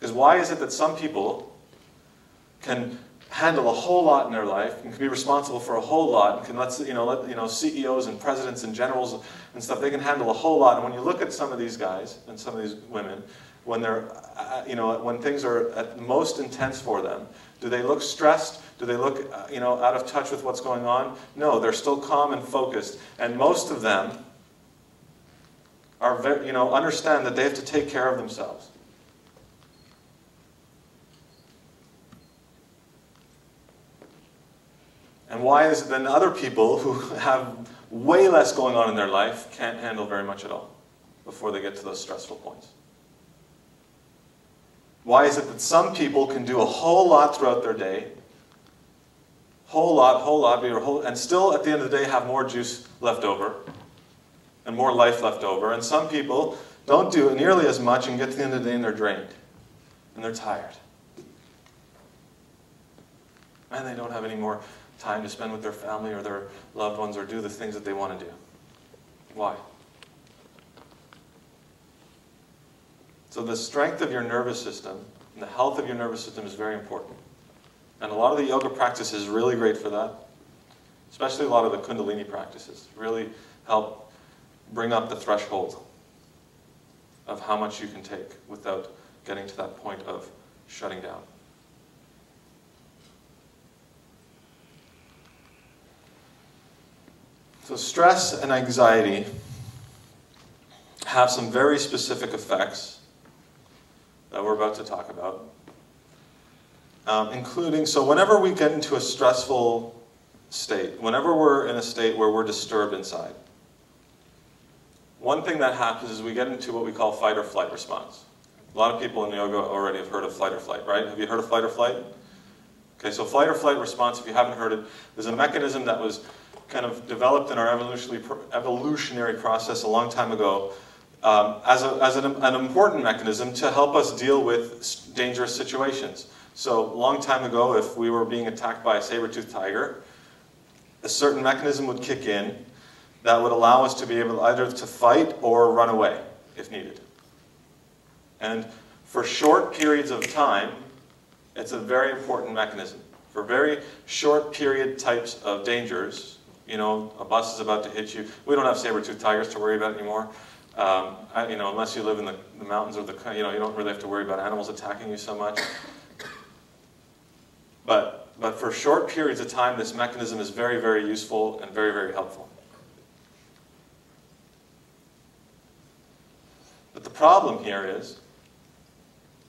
is why is it that some people can handle a whole lot in their life and can be responsible for a whole lot and can let CEOs and presidents and generals and stuff, they can handle a whole lot. And when you look at some of these guys and some of these women, when they're when things are at most intense for them, do they look stressed? Do they look out of touch with what's going on? No, they're still calm and focused. And most of them are understand that they have to take care of themselves. And why is it then other people who have way less going on in their life can't handle very much at all before they get to those stressful points? Why is it that some people can do a whole lot throughout their day, whole lot, and still at the end of the day have more juice left over and more life left over, and some people don't do nearly as much and get to the end of the day and they're drained and they're tired and they don't have any more time to spend with their family or their loved ones or do the things that they want to do. Why? So the strength of your nervous system and the health of your nervous system is very important. And a lot of the yoga practice is really great for that. Especially a lot of the Kundalini practices really help bring up the threshold of how much you can take without getting to that point of shutting down. So stress and anxiety have some very specific effects that we're about to talk about. Including, so whenever we get into a stressful state, whenever we're in a state where we're disturbed inside, one thing that happens is we get into what we call fight or flight response. A lot of people in yoga already have heard of flight or flight, right? Have you heard of flight or flight? Okay, so flight or flight response, if you haven't heard it, is a mechanism that was kind of developed in our evolutionary process a long time ago as an important mechanism to help us deal with dangerous situations. So a long time ago, if we were being attacked by a saber-toothed tiger, a certain mechanism would kick in that would allow us to be able either to fight or run away if needed. And for short periods of time, it's a very important mechanism. For very short period types of dangers, a bus is about to hit you. We don't have saber-toothed tigers to worry about anymore. Unless you live in the mountains or you don't really have to worry about animals attacking you so much. But for short periods of time, this mechanism is very, very useful and very, very helpful. But the problem here is,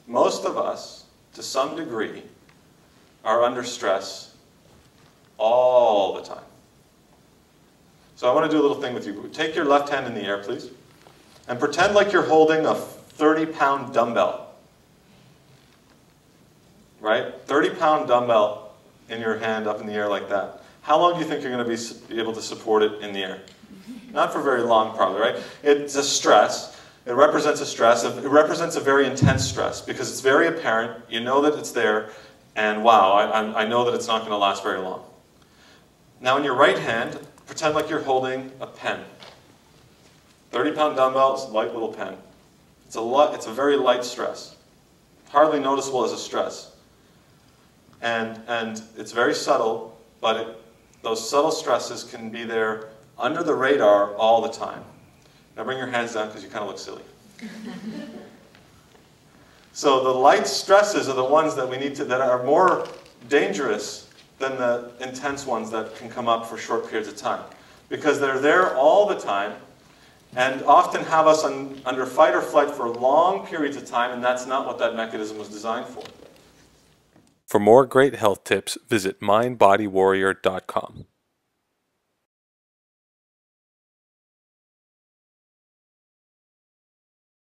most of us, to some degree, are under stress all the time. So I want to do a little thing with you. Take your left hand in the air, please, and pretend like you're holding a 30-pound dumbbell. Right? 30-pound dumbbell in your hand up in the air like that. How long do you think you're going to be able to support it in the air? Not for very long, probably, right? It's a stress. It represents a stress. It represents a very intense stress because it's very apparent. You know that it's there, and wow, I know that it's not going to last very long. Now in your right hand, pretend like you're holding a pen. 30-pound dumbbell is a light little pen. It's a very light stress. Hardly noticeable as a stress. And it's very subtle, but those subtle stresses can be there under the radar all the time. Now bring your hands down because you kind of look silly. So the light stresses are the ones that we need that are more dangerous than the intense ones that can come up for short periods of time. Because they're there all the time and often have us under fight or flight for long periods of time, and that's not what that mechanism was designed for. For more great health tips, visit mindbodywarrior.com.